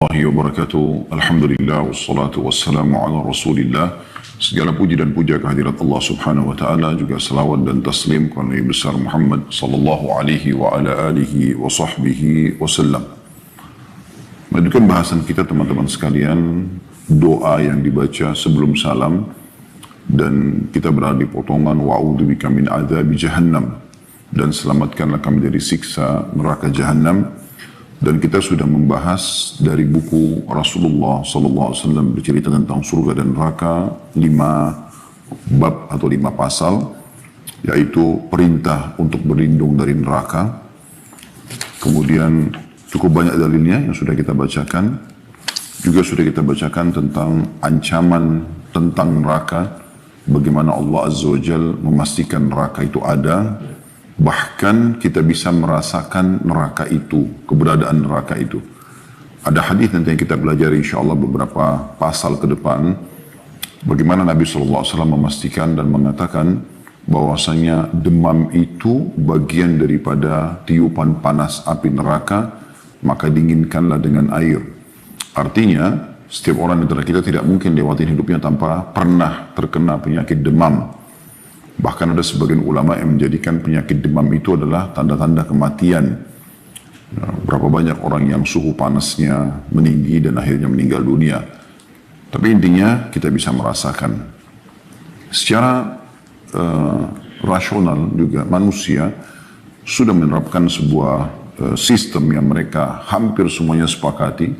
warahmatullahi wabarakatuh. Alhamdulillah wassalatu wassalamu ala Rasulillah. Segala puji dan puja kehadirat Allah Subhanahu wa taala, juga salawat dan taslim kepada Nabi besar Muhammad sallallahu alaihi wa ala alihi wa sahbihi wasallam. Melanjutkan bahasan kita teman-teman sekalian, doa yang dibaca sebelum salam, dan kita berada di potongan wa'udzubika min adzabi jahannam, dan selamatkanlah kami dari siksa neraka jahannam. Dan kita sudah membahas dari buku Rasulullah SAW bercerita tentang surga dan neraka 5 bab atau 5 pasal, yaitu perintah untuk berlindung dari neraka. Kemudian cukup banyak dalilnya yang sudah kita bacakan. Juga sudah kita bacakan tentang ancaman tentang neraka, bagaimana Allah Azza wa Jal memastikan neraka itu ada. Bahkan kita bisa merasakan neraka itu, keberadaan neraka itu. Ada hadis nanti yang kita pelajari insyaAllah beberapa pasal ke depan, bagaimana Nabi SAW memastikan dan mengatakan bahwasanya demam itu bagian daripada tiupan panas api neraka, maka dinginkanlah dengan air. Artinya setiap orang di antara kita tidak mungkin lewatin hidupnya tanpa pernah terkena penyakit demam. Bahkan ada sebagian ulama yang menjadikan penyakit demam itu adalah tanda-tanda kematian. Berapa banyak orang yang suhu panasnya meninggi dan akhirnya meninggal dunia. Tapi intinya kita bisa merasakan. Secara rasional juga manusia sudah menerapkan sebuah sistem yang mereka hampir semuanya sepakati.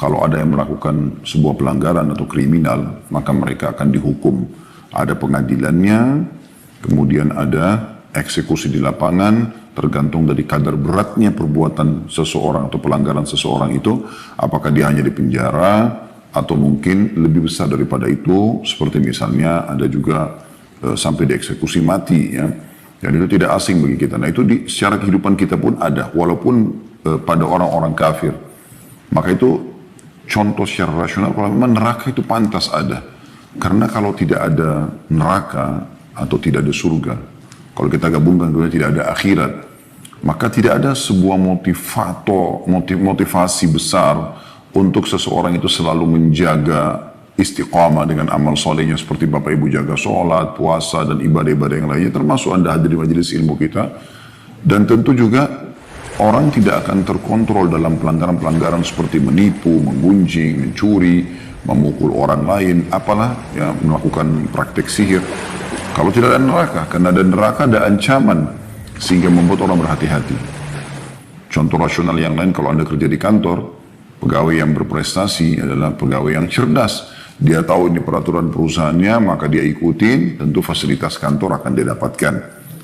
Kalau ada yang melakukan sebuah pelanggaran atau kriminal, maka mereka akan dihukum. Ada pengadilannya, kemudian ada eksekusi di lapangan, tergantung dari kadar beratnya perbuatan seseorang atau pelanggaran seseorang itu, apakah dia hanya di penjara atau mungkin lebih besar daripada itu, seperti misalnya ada juga sampai dieksekusi mati, ya. Dan itu tidak asing bagi kita. Nah itu secara kehidupan kita pun ada, walaupun pada orang-orang kafir. Maka itu contoh secara rasional kalau memang neraka itu pantas ada. Karena kalau tidak ada neraka atau tidak ada surga, kalau kita gabungkan kemudian tidak ada akhirat, maka tidak ada sebuah motivasi besar untuk seseorang itu selalu menjaga istiqamah dengan amal solehnya, seperti Bapak Ibu jaga sholat, puasa, dan ibadah-ibadah yang lainnya, termasuk Anda hadir di majelis ilmu kita. Dan tentu juga orang tidak akan terkontrol dalam pelanggaran-pelanggaran seperti menipu, menggunjing, mencuri, memukul orang lain, apalah ya, melakukan praktek sihir. Kalau tidak ada neraka, karena ada neraka ada ancaman sehingga membuat orang berhati-hati. Contoh rasional yang lain, kalau Anda kerja di kantor, pegawai yang berprestasi adalah pegawai yang cerdas. Dia tahu ini peraturan perusahaannya, maka dia ikutin, tentu fasilitas kantor akan dia dapatkan.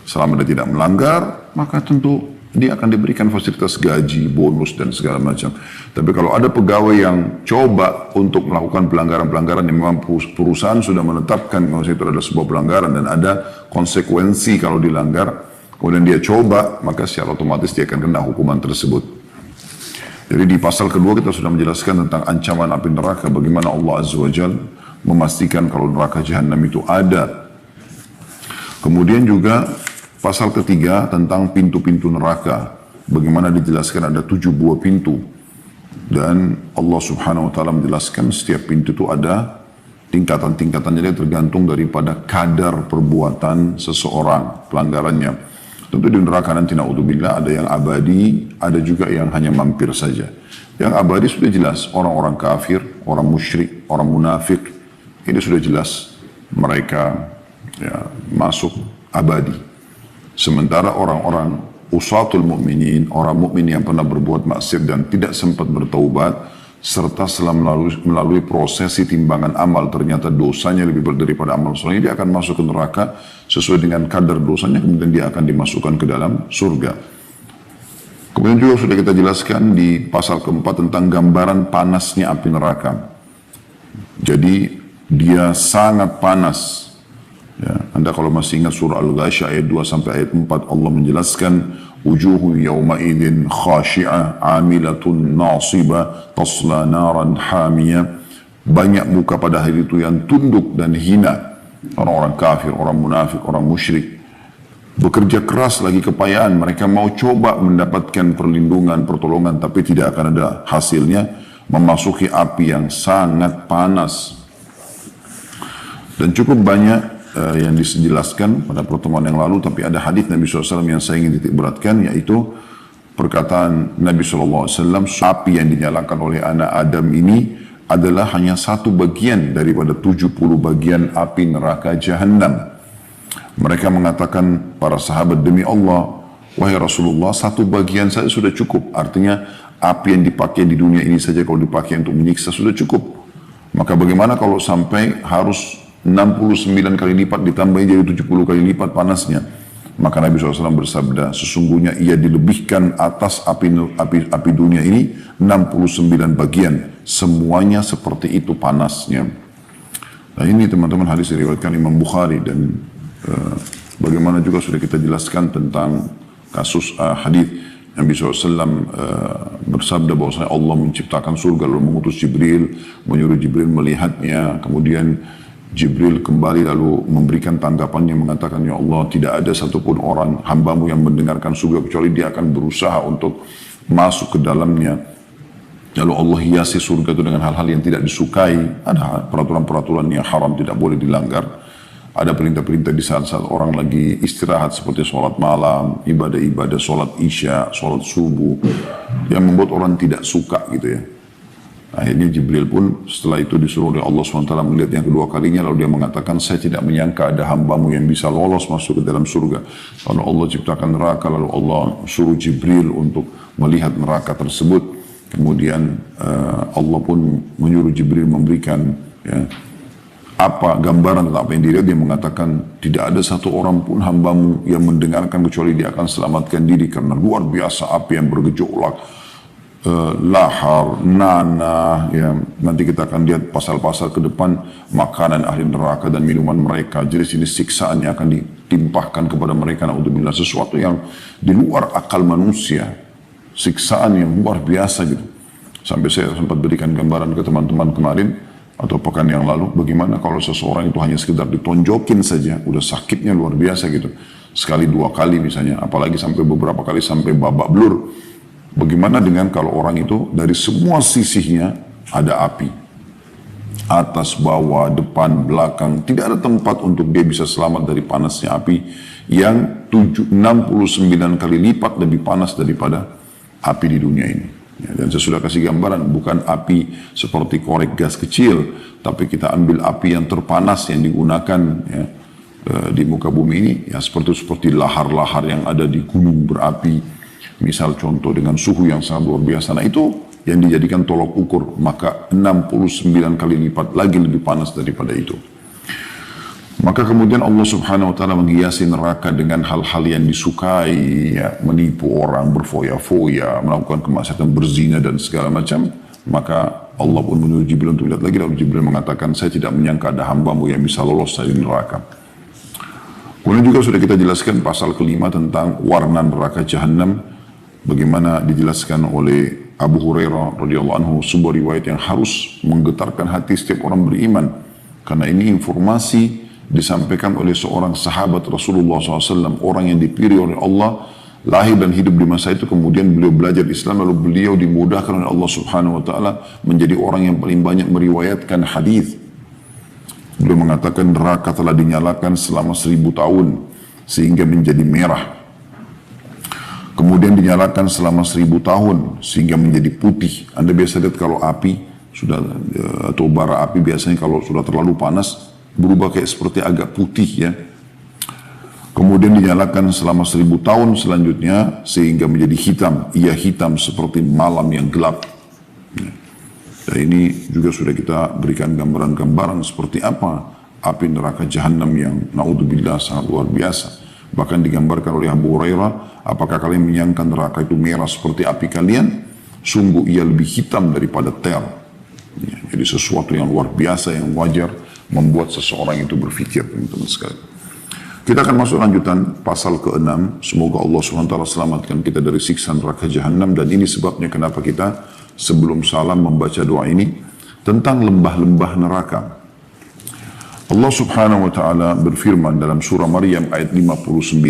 Selama dia tidak melanggar, maka tentu dia akan diberikan fasilitas gaji, bonus, dan segala macam. Tapi kalau ada pegawai yang coba untuk melakukan pelanggaran-pelanggaran yang memang perusahaan sudah menetapkan kalau itu adalah sebuah pelanggaran dan ada konsekuensi kalau dilanggar, kemudian dia coba, maka secara otomatis dia akan kena hukuman tersebut. Jadi di pasal kedua kita sudah menjelaskan tentang ancaman api neraka, bagaimana Allah Azza wa Jal memastikan kalau neraka jahannam itu ada. Kemudian juga pasal ketiga tentang pintu-pintu neraka, bagaimana dijelaskan ada 7 buah pintu, dan Allah Subhanahu wa taala menjelaskan setiap pintu itu ada tingkatan-tingkatannya, tergantung daripada kadar perbuatan seseorang, pelanggarannya. Tentu di neraka nanti naudzubillah ada yang abadi, ada juga yang hanya mampir saja. Yang abadi sudah jelas, orang-orang kafir, orang musyrik, orang munafik, ini sudah jelas mereka ya, masuk abadi. Sementara orang-orang usatul mu'minin, orang mukmin yang pernah berbuat maksiat dan tidak sempat bertaubat, serta setelah melalui prosesi timbangan amal, ternyata dosanya lebih berat daripada amal solehnya, dia akan masuk ke neraka sesuai dengan kadar dosanya, kemudian dia akan dimasukkan ke dalam surga. Kemudian juga sudah kita jelaskan di pasal keempat tentang gambaran panasnya api neraka. Jadi dia sangat panas. Ya, Anda kalau masih ingat surah Al-Ghasyiyah ayat 2 sampai ayat 4, Allah menjelaskan wujuhu yawma idzin khashi'ah 'amilatun nasibah tasla naran hamiyah. Banyak muka pada hari itu yang tunduk dan hina, orang-orang kafir, orang munafik, orang musyrik. Bekerja keras lagi kepayaan, mereka mau coba mendapatkan perlindungan, pertolongan, tapi tidak akan ada hasilnya. memasuki api yang sangat panas. Dan cukup banyak yang dijelaskan pada pertemuan yang lalu, tapi ada hadis Nabi SAW yang saya ingin titik beratkan, yaitu perkataan Nabi SAW, api yang dinyalakan oleh anak Adam ini adalah hanya satu bagian daripada 70 bagian api neraka Jahannam. Mereka mengatakan, para sahabat, demi Allah, wahai Rasulullah, satu bagian saja sudah cukup. Artinya api yang dipakai di dunia ini saja kalau dipakai untuk menyiksa sudah cukup. Maka bagaimana kalau sampai harus 69 kali lipat ditambahin jadi 70 kali lipat panasnya? Maka Nabi SAW bersabda, sesungguhnya ia dilebihkan atas api dunia ini 69 bagian. Semuanya seperti itu panasnya. Nah ini teman-teman hadis diriwayatkan Imam Bukhari, dan bagaimana juga sudah kita jelaskan tentang kasus hadis Nabi SAW bersabda bahwasanya Allah menciptakan surga lalu mengutus Jibril, menyuruh Jibril melihatnya, kemudian Jibril kembali lalu memberikan tanggapannya mengatakan, ya Allah, tidak ada satupun orang hambamu yang mendengarkan surga kecuali dia akan berusaha untuk masuk ke dalamnya. Lalu Allah hiasi surga itu dengan hal-hal yang tidak disukai. Ada peraturan-peraturan yang haram tidak boleh dilanggar. Ada perintah-perintah di saat-saat orang lagi istirahat seperti sholat malam, ibadah-ibadah, sholat isya, sholat subuh, yang membuat orang tidak suka gitu ya. Akhirnya Jibril pun setelah itu disuruh oleh Allah SWT melihat yang kedua kalinya, lalu dia mengatakan, saya tidak menyangka ada hambamu yang bisa lolos masuk ke dalam surga. Lalu Allah ciptakan neraka, lalu Allah suruh Jibril untuk melihat neraka tersebut. Kemudian Allah pun menyuruh Jibril memberikan apa gambaran tentang apa yang dilihat. Dia mengatakan, tidak ada satu orang pun hambamu yang mendengarkan kecuali dia akan selamatkan diri, karena luar biasa api yang bergejolak, lahar, nanah, ya. Nanti kita akan lihat pasal-pasal ke depan, makanan ahli neraka dan minuman mereka, jenis-jenis siksaan yang akan ditimpahkan kepada mereka, naudzubillah, sesuatu yang di luar akal manusia, siksaan yang luar biasa gitu. Sampai saya sempat berikan gambaran ke teman-teman kemarin atau pekan yang lalu, bagaimana kalau seseorang itu hanya sekedar ditonjokin saja, udah sakitnya luar biasa gitu, sekali dua kali misalnya, apalagi sampai beberapa kali sampai babak belur. Bagaimana dengan kalau orang itu dari semua sisinya ada api, atas, bawah, depan, belakang, tidak ada tempat untuk dia bisa selamat dari panasnya api yang 69 kali lipat lebih panas daripada api di dunia ini. Ya, dan saya sudah kasih gambaran, bukan api seperti korek gas kecil, tapi kita ambil api yang terpanas yang digunakan ya, di muka bumi ini, ya seperti lahar-lahar yang ada di gunung berapi. Misal contoh dengan suhu yang sangat luar biasa, nah itu yang dijadikan tolok ukur, maka 69 kali lipat lagi lebih panas daripada itu. Maka kemudian Allah Subhanahu wa Ta'ala menghiasi neraka dengan hal-hal yang disukai, ya, menipu orang, berfoya-foya, melakukan kemaksiatan, berzina dan segala macam. Maka Allah pun menyuruh Jibril untuk lihat lagi, lalu Jibril mengatakan, saya tidak menyangka ada hambamu yang bisa lolos dari neraka. Kemudian juga sudah kita jelaskan pasal kelima tentang warna neraka Jahannam, bagaimana dijelaskan oleh Abu Hurairah radhiyallahu anhu, sebuah riwayat yang harus menggetarkan hati setiap orang beriman, karena ini informasi disampaikan oleh seorang sahabat Rasulullah SAW, orang yang dipilih oleh Allah, lahir dan hidup di masa itu, kemudian beliau belajar Islam, lalu beliau dimudahkan oleh Allah Subhanahu Wa Taala menjadi orang yang paling banyak meriwayatkan hadis. Beliau mengatakan neraka telah dinyalakan selama 1000 tahun sehingga menjadi merah. Kemudian dinyalakan selama 1000 tahun sehingga menjadi putih. Anda biasa lihat kalau api sudah atau bara api biasanya kalau sudah terlalu panas berubah kayak seperti agak putih ya. Kemudian dinyalakan selama 1000 tahun selanjutnya sehingga menjadi hitam. Ia hitam seperti malam yang gelap. Dan ini juga sudah kita berikan gambaran-gambaran seperti apa api neraka Jahannam yang naudzubillah sangat luar biasa. Bahkan digambarkan oleh Abu Hurairah, apakah kalian menyangka neraka itu merah seperti api kalian? Sungguh ia lebih hitam daripada ter. Ya, jadi sesuatu yang luar biasa yang wajar membuat seseorang itu berpikir, teman-teman sekalian. Kita akan masuk lanjutan pasal ke-6. Semoga Allah SWT selamatkan kita dari siksa neraka Jahannam, dan ini sebabnya kenapa kita sebelum salam membaca doa ini tentang lembah-lembah neraka. Allah Subhanahu wa Ta'ala berfirman dalam surah Maryam ayat 59.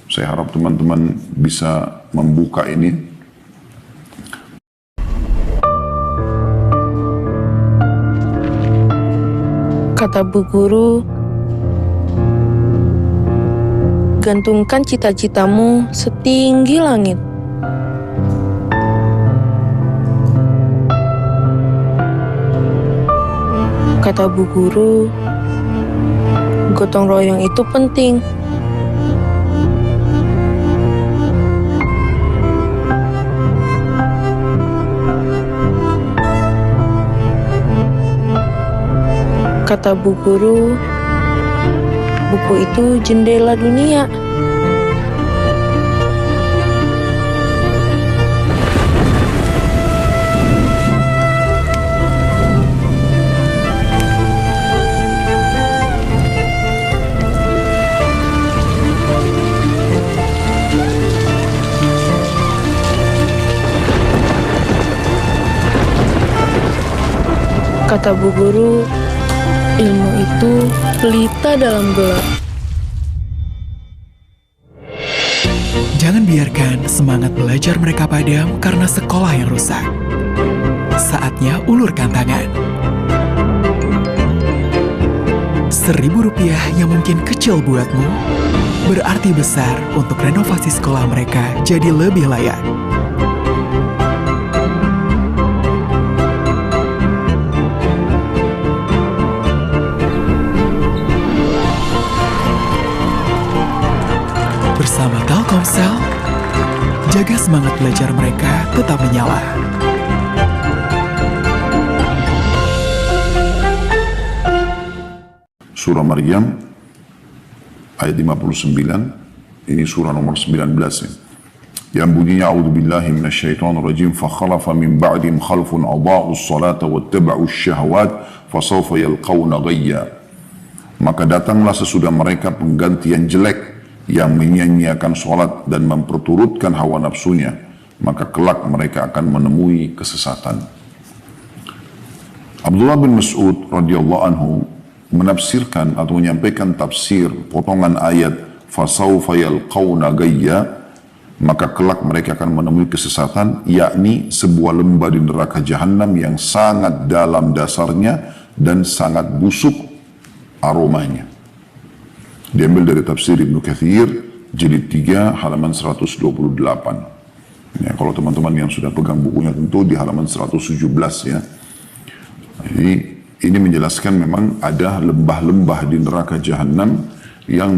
Saya harap teman-teman bisa membuka ini. Kata bu guru, gantungkan cita-citamu setinggi langit. Kata bu guru, gotong royong itu penting. Kata bu guru, buku itu jendela dunia. Kata bu guru, ilmu itu pelita dalam gelap. Jangan biarkan semangat belajar mereka padam karena sekolah yang rusak. Saatnya ulurkan tangan. Rp1.000 yang mungkin kecil buatmu, berarti besar untuk renovasi sekolah mereka jadi lebih layak. Bersama Telkomsel, jaga semangat belajar mereka tetap menyala. Surah Maryam ayat 59, ini surah nomor 19 ya. Yang bunyinya a'udzubillahi minasyaitonirrajim fa khalafa min ba'dihim khalfun adha'us salata wattaba'us syahawat fasawfa yalqawna ghayya. Maka datanglah sesudah mereka pengganti yang jelek yang menyia-nyiakan sholat dan memperturutkan hawa nafsunya, maka kelak mereka akan menemui kesesatan. Abdullah bin Mas'ud radhiyallahu anhu menafsirkan atau menyampaikan tafsir potongan ayat fasawfa yalqawna ghayya, maka kelak mereka akan menemui kesesatan, yakni sebuah lembah di neraka jahanam yang sangat dalam dasarnya dan sangat busuk aromanya. Diambil dari tafsir Ibnu Katsir jilid 3 halaman 128. Ya, kalau teman-teman yang sudah pegang bukunya tentu di halaman 117 ya. Jadi ini menjelaskan memang ada lembah-lembah di neraka jahanam yang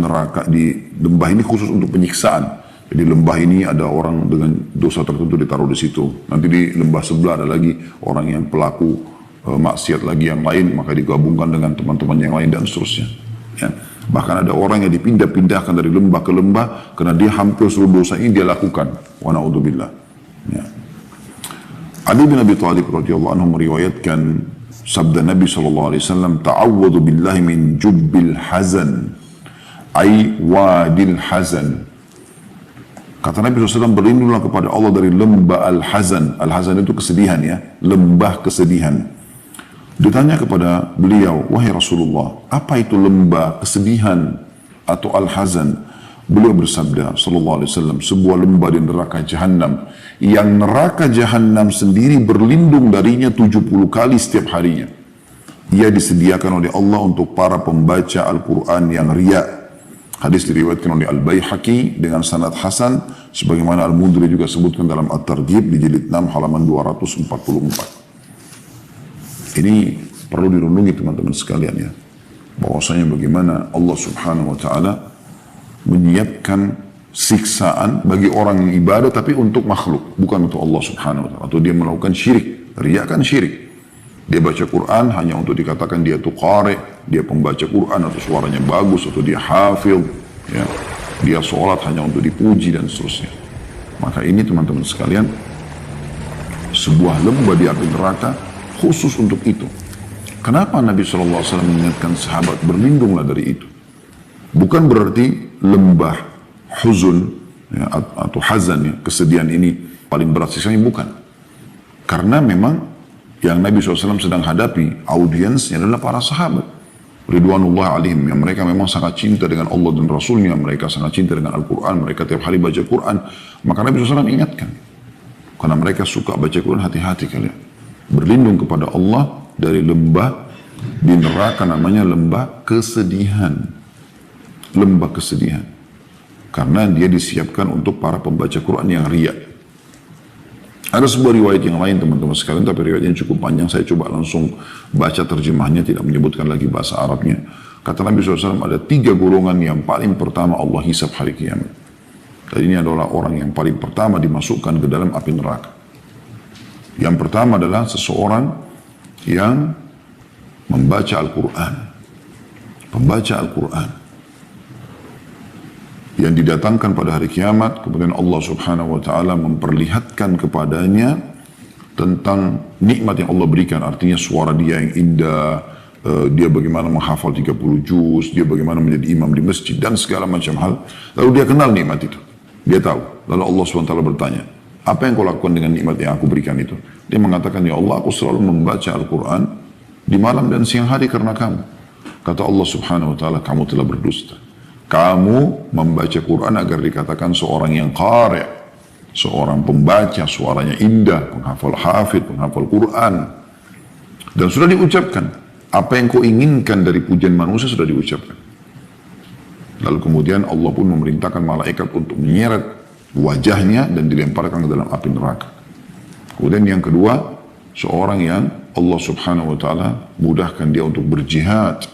lembah ini khusus untuk penyiksaan. Jadi lembah ini ada orang dengan dosa tertentu ditaruh di situ. Nanti di lembah sebelah ada lagi orang yang pelaku maksiat lagi yang lain, maka digabungkan dengan teman-teman yang lain dan seterusnya. Ya. Bahkan ada orang yang dipindah-pindahkan dari lembah ke lembah karena dia hampir seluruh dosa ini dia lakukan. Wa na'udzubillah. Ya. Ali bin Abi Thalib radhiyallahu anhu meriwayatkan sabda Nabi SAW, ta'awwadhu billahi min jubbil hazan ay wadil hazan. Kata Nabi SAW, berlindunglah kepada Allah dari lembah al-hazan. Al-hazan itu kesedihan ya, lembah kesedihan. Ditanya kepada beliau, wahai Rasulullah, apa itu lembah kesedihan atau al-hazan? Beliau bersabda, sallallahu alaihi wasallam, sebuah lembah di neraka jahanam, yang neraka jahanam sendiri berlindung darinya 70 kali setiap harinya. Ia disediakan oleh Allah untuk para pembaca Al-Quran yang riya. Hadis diriwayatkan oleh Al-Baihaqi dengan sanad hasan, sebagaimana Al-Mundri juga sebutkan dalam At-Targhib di jilid 6 halaman 244. Ini perlu dirundungi teman-teman sekalian ya. Bahwasanya bagaimana Allah Subhanahu wa taala menyiapkan siksaan bagi orang yang ibadah tapi untuk makhluk, bukan untuk Allah Subhanahu wa taala. Atau dia melakukan syirik, riya kan syirik. Dia baca Quran hanya untuk dikatakan dia itu qari, dia pembaca Quran atau suaranya bagus, atau dia hafil, ya. Dia sholat hanya untuk dipuji dan seterusnya. Maka ini teman-teman sekalian, sebuah lembah di api neraka khusus untuk itu. Kenapa Nabi SAW mengingatkan sahabat berlindunglah dari itu? Bukan berarti lembah huzun ya, atau hazan ya, kesedihan ini paling berat siksanya, bukan. Karena memang yang Nabi SAW sedang hadapi audiensnya adalah para sahabat ridwanullah alaihim, yang mereka memang sangat cinta dengan Allah dan Rasulnya, mereka sangat cinta dengan Al-Quran, mereka tiap hari baca Quran. Maka Nabi SAW ingatkan, karena mereka suka baca Quran, hati-hati kalian berlindung kepada Allah dari lembah Di neraka namanya lembah kesedihan. Lembah kesedihan. Karena dia disiapkan untuk para pembaca Quran yang riya. Ada sebuah riwayat yang lain teman-teman sekalian, tapi riwayatnya cukup panjang. Saya coba langsung baca terjemahnya, tidak menyebutkan lagi bahasa Arabnya. Kata Nabi SAW, ada 3 golongan yang paling pertama Allah hisab hari kiamat. Dan ini adalah orang yang paling pertama dimasukkan ke dalam api neraka. Yang pertama adalah seseorang yang membaca Al-Quran. Pembaca Al-Quran. Yang didatangkan pada hari kiamat, kemudian Allah Subhanahu wa Ta'ala memperlihatkan kepadanya tentang nikmat yang Allah berikan, artinya suara dia yang indah, dia bagaimana menghafal 30 juz, dia bagaimana menjadi imam di masjid dan segala macam hal. Lalu dia kenal nikmat itu, dia tahu. Lalu Allah Subhanahu wa Ta'ala bertanya, apa yang kau lakukan dengan nikmat yang aku berikan itu? Dia mengatakan, ya Allah, aku selalu membaca Al-Quran di malam dan siang hari karena kamu. Kata Allah Subhanahu wa Ta'ala, kamu telah berdusta. Kamu membaca Quran agar dikatakan seorang yang qari', seorang pembaca, suaranya indah, penghafal hafid, penghafal Quran. Dan sudah diucapkan, apa yang kau inginkan dari pujian manusia sudah diucapkan. Lalu kemudian Allah pun memerintahkan malaikat untuk menyeret wajahnya dan dilemparkan ke dalam api neraka. Kemudian yang kedua, seorang yang Allah Subhanahu wa Ta'ala mudahkan dia untuk berjihad,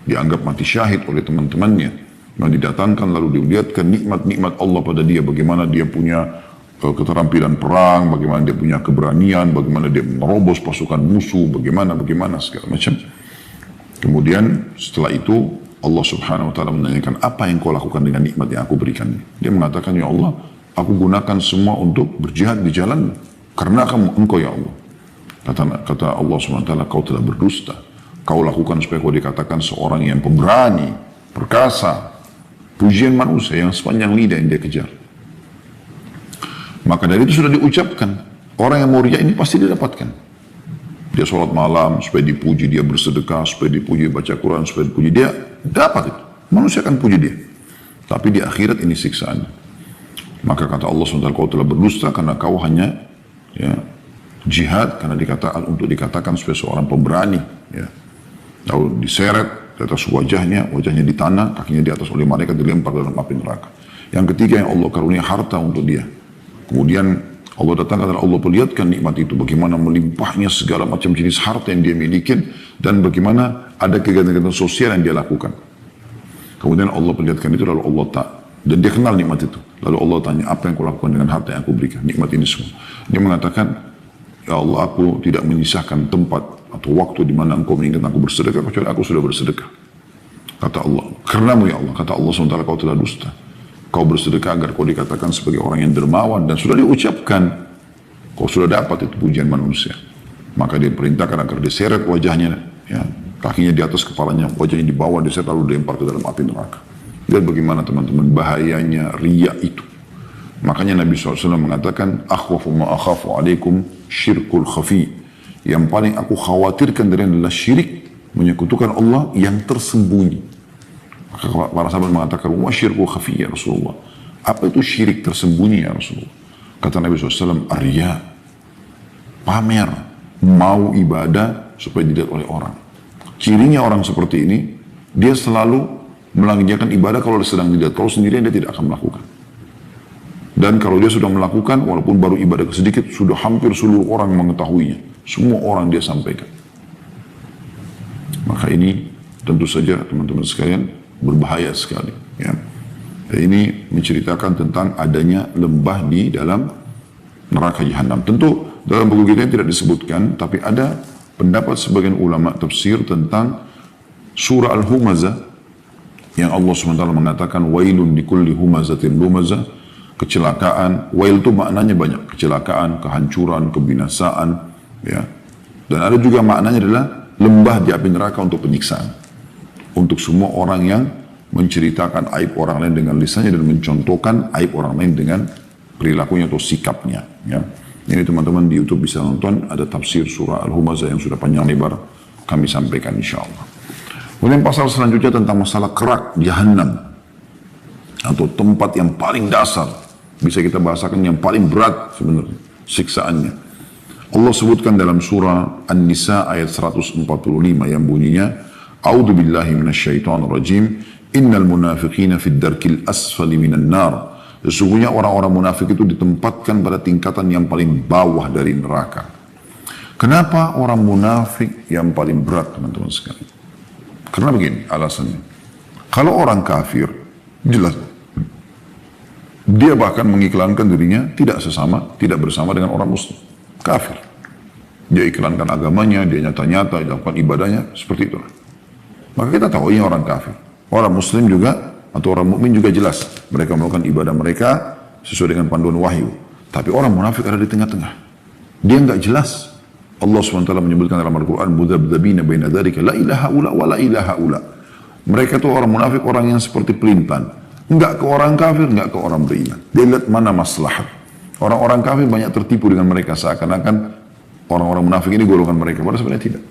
dianggap mati syahid oleh teman-temannya, yang didatangkan lalu dilihatkan nikmat-nikmat Allah pada dia, bagaimana dia punya keterampilan perang, bagaimana dia punya keberanian, bagaimana dia merobos pasukan musuh, bagaimana segala macam. Kemudian setelah itu Allah Subhanahu wa Ta'ala menanyakan, apa yang kau lakukan dengan nikmat yang aku berikan? Dia mengatakan, ya Allah, aku gunakan semua untuk berjihad di jalan karena engkau ya Allah. Kata Allah Subhanahu wa Ta'ala, kau telah berdusta. Kau lakukan supaya kau dikatakan seorang yang pemberani, perkasa, pujian manusia yang sepanjang lidah yang dia kejar. Maka dari itu sudah diucapkan, orang yang mau riya ini pasti didapatkan. Dia sholat malam supaya dipuji, dia bersedekah supaya dipuji, baca Quran supaya dipuji, dia dapat itu. Manusia akan puji dia. Tapi di akhirat ini siksaan. Maka kata Allah SWT, kau telah berdusta karena kau hanya jihad karena untuk dikatakan sebagai seorang pemberani. Ya. Lalu diseret di atas wajahnya di tanah, kakinya di atas oleh malaikat, dilempar dalam api neraka. Yang ketiga yang Allah karunia harta untuk dia. Kemudian Allah datangkan dan Allah perlihatkan nikmat itu, bagaimana melimpahnya segala macam jenis harta yang dia miliki dan bagaimana ada kegiatan-kegiatan sosial yang dia lakukan. Kemudian Allah perlihatkan itu, lalu Allah dan dia kenal nikmat itu. Lalu Allah tanya, apa yang kau lakukan dengan harta yang aku berikan, nikmat ini semua? Dia mengatakan, ya Allah, aku tidak menyisahkan tempat atau waktu di mana engkau menginginkan aku bersedekah, kecuali aku sudah bersedekah. Kata Allah, karenamu ya Allah, kata Allah SWT, kau telah dusta. Kau bersedekah agar kau dikatakan sebagai orang yang dermawan, dan sudah diucapkan, kau sudah dapat itu pujian manusia. Maka dia perintahkan agar diseret wajahnya, ya, kakinya di atas kepalanya, wajahnya di bawah, diseret lalu dilempar ke dalam api neraka. Lihat bagaimana teman-teman bahayanya riya itu. Makanya Nabi SAW mengatakan, akhwafu ma akhafu alaikum syirkul khafi. Yang paling aku khawatirkan dari adalah syirik, menyekutukan Allah yang tersembunyi. Maka para sahabat mengatakan, wa syirkul khafi ya Rasulullah. Apa itu syirik tersembunyi ya Rasulullah? Kata Nabi SAW, arya, pamer, mau ibadah supaya dilihat oleh orang. Cirinya orang seperti ini, dia selalu melanggengkan ibadah kalau sedang dilihat. Kalau sendirian dia tidak akan melakukan. Dan kalau dia sudah melakukan, walaupun baru ibadah sedikit, sudah hampir seluruh orang mengetahuinya. Semua orang dia sampaikan. Maka ini tentu saja teman-teman sekalian berbahaya sekali. Ya. Dan ini menceritakan tentang adanya lembah di dalam neraka jahanam. Tentu dalam buku kita tidak disebutkan, tapi ada pendapat sebagian ulama tafsir tentang surah Al-Humazah yang Allah SWT mengatakan wailun likulli humazatin lumazah, kecelakaan. Wail itu maknanya banyak, kecelakaan, kehancuran, kebinasaan, ya. Dan ada juga maknanya adalah lembah di api neraka untuk penyiksaan, untuk semua orang yang menceritakan aib orang lain dengan lisannya dan mencontohkan aib orang lain dengan perilakunya atau sikapnya, ya. Ini teman-teman di YouTube bisa nonton, ada tafsir surah Al-Humazah yang sudah panjang lebar kami sampaikan insyaallah. Kemudian pasal selanjutnya tentang masalah kerak jahanam atau tempat yang paling dasar, bisa kita bahasakan yang paling berat sebenarnya siksaannya. Allah sebutkan dalam surah An-Nisa ayat 145 yang bunyinya, A'udzu billahi minasyaitonir rajim, innal munafiqina fid darkil asfali minan nar. Sesungguhnya orang-orang munafik itu ditempatkan pada tingkatan yang paling bawah dari neraka. Kenapa orang munafik yang paling berat, teman-teman sekalian? Karena begini alasannya. Kalau orang kafir, jelas dia bahkan mengiklankan dirinya tidak bersama dengan orang muslim. Kafir. Dia iklankan agamanya, dia nyata-nyata, dilakukan ibadahnya, seperti itulah. Maka kita tahu ini orang kafir. Orang muslim juga, atau orang mukmin juga jelas. Mereka melakukan ibadah mereka sesuai dengan panduan wahyu. Tapi orang munafik ada di tengah-tengah. Dia nggak jelas. Allah SWT menyebutkan dalam Al-Quran, Mudhabdhabina baina dzalika, la ilaha ula wa la ilaha ula. Mereka itu orang munafik, orang yang seperti pelintan. Enggak ke orang kafir, enggak ke orang beriman. Dia lihat mana maslahat. Orang-orang kafir banyak tertipu dengan mereka, seakan-akan orang-orang munafik ini golongan mereka. Padahal sebenarnya tidak.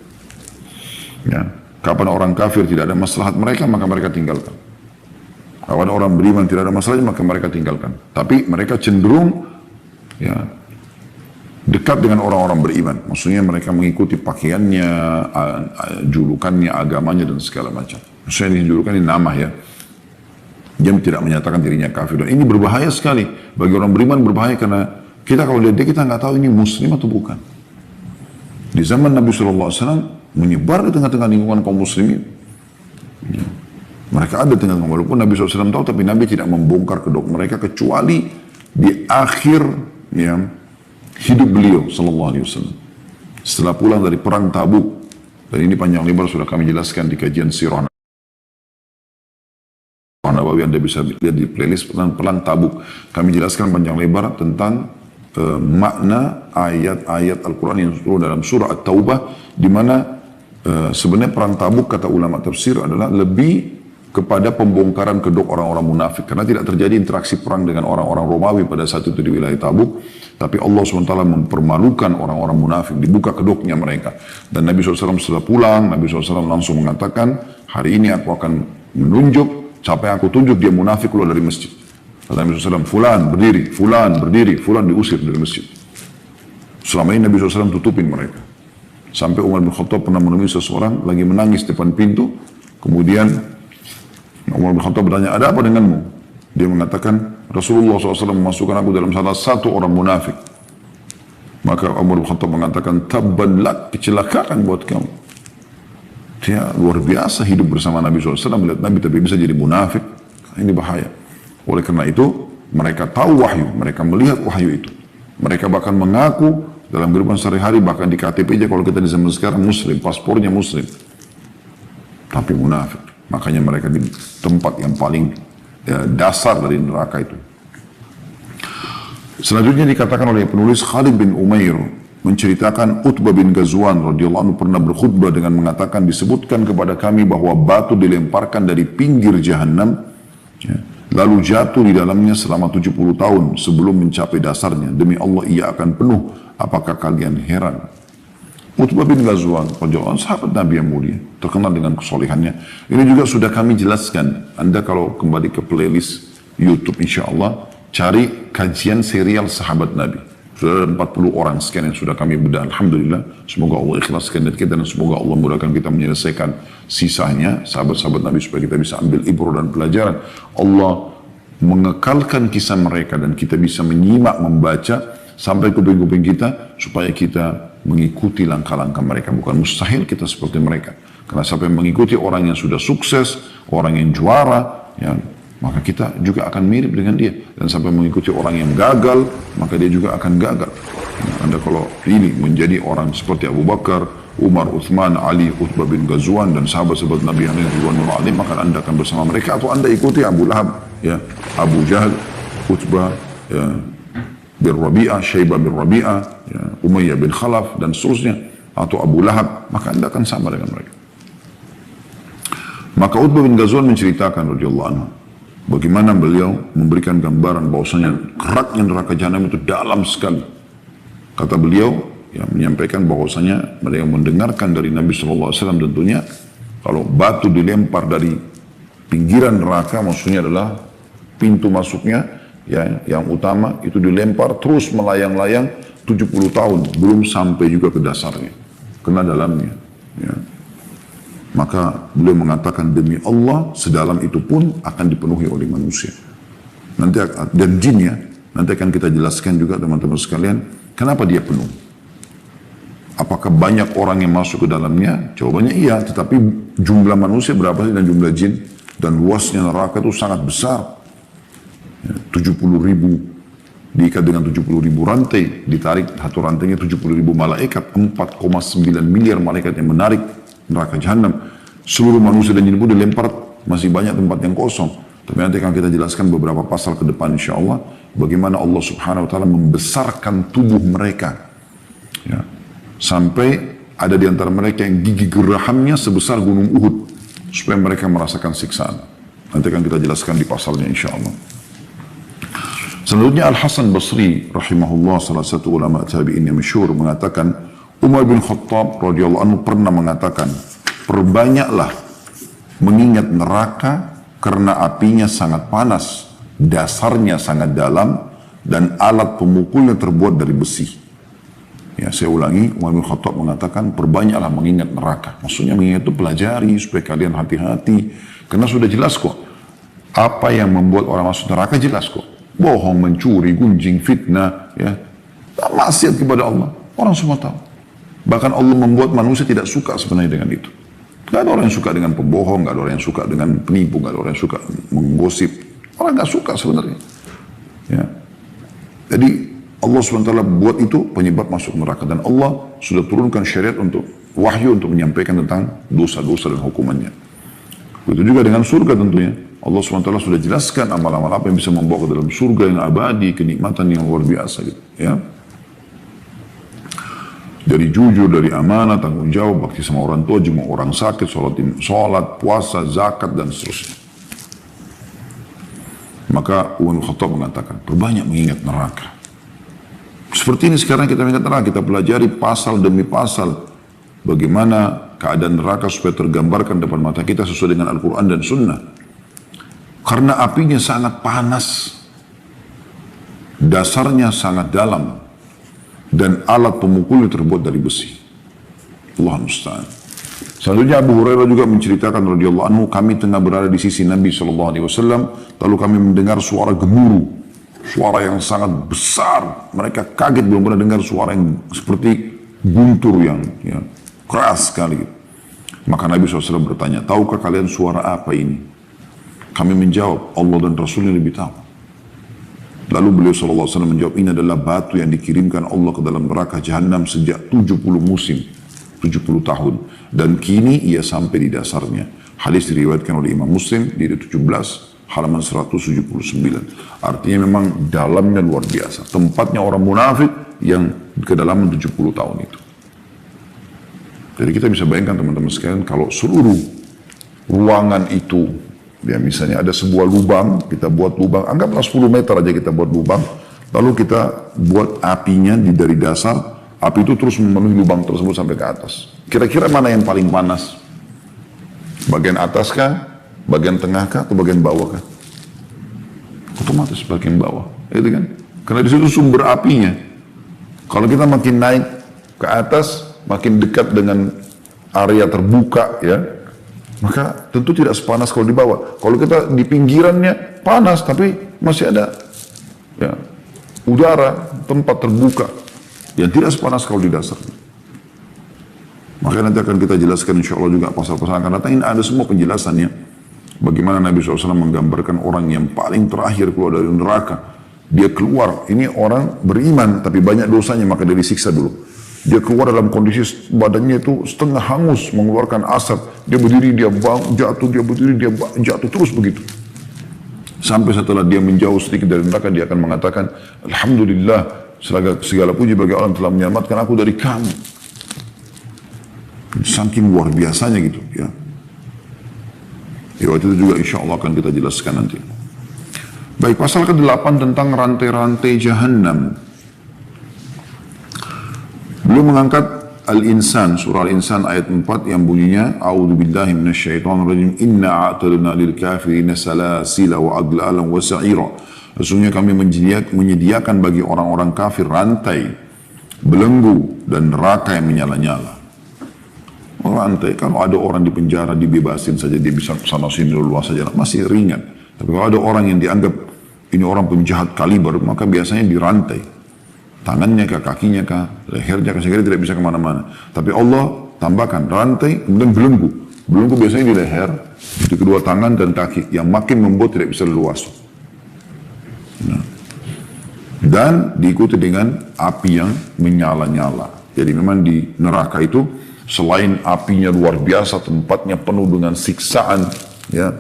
Ya. Kapan orang kafir tidak ada maslahat mereka, maka mereka tinggalkan. Kapan orang beriman tidak ada masalahnya, maka mereka tinggalkan. Tapi mereka cenderung ya, dekat dengan orang-orang beriman. Maksudnya mereka mengikuti pakaiannya, julukannya, agamanya, dan segala macam. Maksudnya julukan ini nama ya. Dia tidak menyatakan dirinya kafir. Dan ini berbahaya sekali. Bagi orang beriman berbahaya karena kita kalau lihat dia, kita nggak tahu ini muslim atau bukan. Di zaman Nabi SAW menyebar di tengah-tengah lingkungan kaum muslimin. Ya. Mereka ada di tengah-tengah, walaupun Nabi SAW tahu, tapi Nabi tidak membongkar kedok mereka kecuali di akhir ya, hidup beliau SAW. Setelah pulang dari perang Tabuk, dan ini panjang lebar sudah kami jelaskan di kajian sirah Nabawi, Anda bisa lihat di playlist perang Tabuk. Kami jelaskan panjang lebar tentang makna ayat-ayat Al-Quran yang dalam surah At-Taubah, di mana sebenarnya perang Tabuk kata ulama tafsir adalah lebih kepada pembongkaran kedok orang-orang munafik, karena tidak terjadi interaksi perang dengan orang-orang Romawi pada saat itu di wilayah Tabuk, tapi Allah SWT mempermalukan orang-orang munafik, dibuka kedoknya mereka. Dan Nabi SAW setelah pulang, Nabi SAW langsung mengatakan, hari ini aku akan menunjuk siapa yang aku tunjuk dia munafik keluar dari masjid. Kata Nabi SAW, fulan berdiri, fulan diusir dari masjid. Selama ini Nabi SAW tutupin mereka. Sampai Umar bin Khattab pernah menemui seseorang lagi menangis depan pintu. Kemudian Umar bin Khattab bertanya, ada apa denganmu? Dia mengatakan, Rasulullah SAW memasukkan aku dalam salah satu orang munafik. Maka Umar bin Khattab mengatakan, tabban lak, kecelakaan buat kamu. Dia luar biasa hidup bersama Nabi SAW, melihat Nabi tapi bisa jadi munafik. Ini bahaya. Oleh karena itu, mereka tahu wahyu, mereka melihat wahyu itu. Mereka bahkan mengaku dalam kehidupan sehari-hari, bahkan di KTP aja kalau kita di zaman sekarang muslim, paspornya muslim. Tapi munafik. Makanya mereka di tempat yang paling dasar dari neraka itu. Selanjutnya dikatakan oleh penulis Khalid bin Umair, menceritakan Utbah bin Ghazwan radhiyallahu anhu pernah berkhutbah dengan mengatakan, disebutkan kepada kami bahwa batu dilemparkan dari pinggir jahanam, ya, lalu jatuh di dalamnya selama 70 tahun sebelum mencapai dasarnya. Demi Allah ia akan penuh. Apakah kalian heran? Utbah bin Ghazwan radhiyallahu anhu sahabat Nabi yang mulia, terkenal dengan kesolehannya. Ini juga sudah kami jelaskan. Anda kalau kembali ke playlist YouTube insya Allah, cari kajian serial sahabat Nabi. Sudah ada 40 orang sekian yang sudah kami bedah. Alhamdulillah. Semoga Allah ikhlaskan dari kita dan semoga Allah mudahkan kita menyelesaikan sisanya. Sahabat-sahabat Nabi supaya kita bisa ambil ibrah dan pelajaran. Allah mengekalkan kisah mereka dan kita bisa menyimak, membaca sampai kuping-kuping kita supaya kita mengikuti langkah-langkah mereka. Bukan mustahil kita seperti mereka. Karena siapa yang mengikuti orang yang sudah sukses, orang yang juara, ya, maka kita juga akan mirip dengan dia. Dan sampai mengikuti orang yang gagal, maka dia juga akan gagal. Nah, Anda kalau ini menjadi orang seperti Abu Bakar, Umar, Uthman, Ali, Utbah bin Ghazwan, dan sahabat-sahabat Nabi yang lain, maka Anda akan bersama mereka. Atau Anda ikuti Abu Lahab, ya, Abu Jahal, Utbah, ya, bin Rabi'ah, Syaibah bin Rabi'ah, ya, Umayyah bin Khalaf, dan seterusnya. Atau Abu Lahab, maka Anda akan sama dengan mereka. Maka Utbah bin Ghazwan menceritakan radhiyallahu anhu, bagaimana beliau memberikan gambaran bahwasanya keraknya neraka jahanam itu dalam sekali. Kata beliau, yang menyampaikan bahwasanya mereka mendengarkan dari Nabi SAW tentunya, kalau batu dilempar dari pinggiran neraka, maksudnya adalah pintu masuknya, ya, yang utama itu dilempar terus melayang-layang 70 tahun, belum sampai juga ke dasarnya, kena dalamnya. Ya. Maka beliau mengatakan demi Allah sedalam itu pun akan dipenuhi oleh manusia. Nanti dan jinnya, nanti akan kita jelaskan juga teman-teman sekalian, kenapa dia penuh. Apakah banyak orang yang masuk ke dalamnya? Jawabannya iya, tetapi jumlah manusia berapa sih dan jumlah jin? Dan luasnya neraka itu sangat besar. 70.000 diikat dengan 70.000 rantai, ditarik satu rantainya 70.000 malaikat, 4,9 miliar malaikat yang menarik neraka jahanam. Seluruh manusia dan jin pun dilempar, masih banyak tempat yang kosong. Tapi nanti akan kita jelaskan beberapa pasal ke depan insya Allah, bagaimana Allah subhanahu wa ta'ala membesarkan tubuh mereka. Ya. Sampai ada di antara mereka yang gigi gerahamnya sebesar gunung Uhud, supaya mereka merasakan siksaan. Nanti akan kita jelaskan di pasalnya insya Allah. Selanjutnya Al-Hasan Basri rahimahullah, salah satu ulama tabi'in yang masyhur, mengatakan Umar bin Khattab radhiyallahu anhu pernah mengatakan, perbanyaklah mengingat neraka karena apinya sangat panas, dasarnya sangat dalam, dan alat pemukulnya terbuat dari besi. Ya, saya ulangi, Umar bin Khattab mengatakan perbanyaklah mengingat neraka. Maksudnya mengingat itu pelajari supaya kalian hati-hati, karena sudah jelas kok apa yang membuat orang masuk neraka, jelas kok. Bohong, mencuri, gunjing, fitnah, ya, maksiat kepada Allah. Orang semua tahu. Bahkan Allah membuat manusia tidak suka sebenarnya dengan itu. Gak ada orang yang suka dengan pembohong, gak ada orang yang suka dengan penipu, gak ada orang yang suka menggosip. Orang gak suka sebenarnya. Ya. Jadi Allah SWT buat itu penyebab masuk neraka. Dan Allah sudah turunkan syariat untuk wahyu untuk menyampaikan tentang dosa-dosa dan hukumannya. Begitu juga dengan surga tentunya. Allah SWT sudah jelaskan amal-amal apa yang bisa membawa ke dalam surga yang abadi, kenikmatan yang luar biasa gitu. Ya. Dari jujur, dari amanah, tanggung jawab, bakti sama orang tua, jemput orang sakit, sholat, puasa, zakat, dan seterusnya. Maka Umar bin Khattab mengatakan, perbanyak mengingat neraka. Seperti ini sekarang kita mengingat neraka, kita pelajari pasal demi pasal, bagaimana keadaan neraka supaya tergambarkan depan mata kita sesuai dengan Al-Quran dan Sunnah. Karena apinya sangat panas, dasarnya sangat dalam, dan alat pemukulnya terbuat dari besi. Allah musta'an. Selanjutnya Abu Hurairah juga menceritakan radhiyallahu anhu, kami tengah berada di sisi Nabi SAW, lalu kami mendengar suara gemuruh, suara yang sangat besar. Mereka kaget, belum pernah dengar suara yang seperti guntur yang ya, keras sekali. Maka Nabi SAW bertanya, tahukah kalian suara apa ini? Kami menjawab, Allah dan Rasulnya lebih tahu. Lalu beliau SAW menjawab, ini adalah batu yang dikirimkan Allah ke dalam neraka jahanam sejak 70 musim, 70 tahun. Dan kini ia sampai di dasarnya. Hadis diriwayatkan oleh Imam Muslim di 17 halaman 179. Artinya memang dalamnya luar biasa. Tempatnya orang munafik yang kedalaman 70 tahun itu. Jadi kita bisa bayangkan teman-teman sekalian, kalau seluruh ruangan itu, ya misalnya ada sebuah lubang, kita buat lubang, anggaplah 10 meter aja kita buat lubang, lalu kita buat apinya dari dasar, api itu terus memenuhi lubang tersebut sampai ke atas. Kira-kira mana yang paling panas? Bagian atas kah? Bagian tengah kah? Atau bagian bawah kah? Otomatis bagian bawah, itu kan? Karena di situ sumber apinya. Kalau kita makin naik ke atas, makin dekat dengan area terbuka, ya, maka tentu tidak sepanas kalau di bawah. Kalau kita di pinggirannya panas, tapi masih ada ya, udara, tempat terbuka yang tidak sepanas kalau di dasar. Maka nanti akan kita jelaskan insya Allah juga pasal-pasal akan datang. Ini ada semua penjelasannya. Bagaimana Nabi SAW menggambarkan orang yang paling terakhir keluar dari neraka. Dia keluar, ini orang beriman tapi banyak dosanya, maka dia disiksa dulu. Dia keluar dalam kondisi badannya itu setengah hangus, mengeluarkan asap. Dia berdiri, dia jatuh, dia berdiri, dia jatuh, terus begitu. Sampai setelah dia menjauh sedikit dari neraka, dia akan mengatakan, Alhamdulillah, segala puji bagi Allah yang telah menyelamatkan aku dari kamu. Saking luar biasanya gitu. Ya. Waktu itu juga insya Allah akan kita jelaskan nanti. Baik, pasal ke-8 tentang rantai-rantai jahanam. Beliau mengangkat Al-Insan, surah Al-Insan ayat 4 yang bunyinya A'udzubillahi minasyaitonirrajim, inna a'tadna lil kafirina salasila wa aglalan wa sa'ira Sesungguhnya kami menyediakan bagi orang-orang kafir rantai, belenggu, dan neraka yang menyala-nyala. Rantai, kalau ada orang di penjara dibebasin saja, dia bisa sana sini luas saja, masih ringan. Tapi kalau ada orang yang dianggap ini orang penjahat kaliber, maka biasanya dirantai. Tangannya kah, kakinya kah, lehernya kah, sehingga tidak bisa kemana-mana. Tapi Allah tambahkan rantai, kemudian belenggu. Belenggu biasanya di leher, di kedua tangan dan kaki, yang makin membuat tidak bisa leluasa. Nah. Dan diikuti dengan api yang menyala-nyala. Jadi memang di neraka itu selain apinya luar biasa, tempatnya penuh dengan siksaan, ya,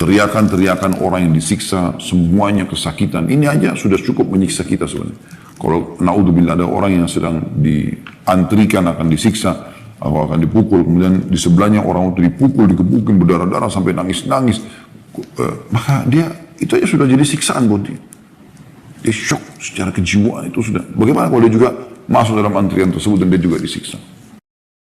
teriakan-teriakan orang yang disiksa, semuanya kesakitan. Ini aja sudah cukup menyiksa kita sebenarnya. Kalau naudzubillah ada orang yang sedang diantrikan akan disiksa, atau akan dipukul, kemudian di sebelahnya orang itu dipukul, dikebukin berdarah-darah sampai nangis-nangis, maka dia itu aja sudah jadi siksaan buat dia. Dia shock secara kejiwaan itu sudah. Bagaimana kalau dia juga masuk dalam antrian tersebut dan dia juga disiksa?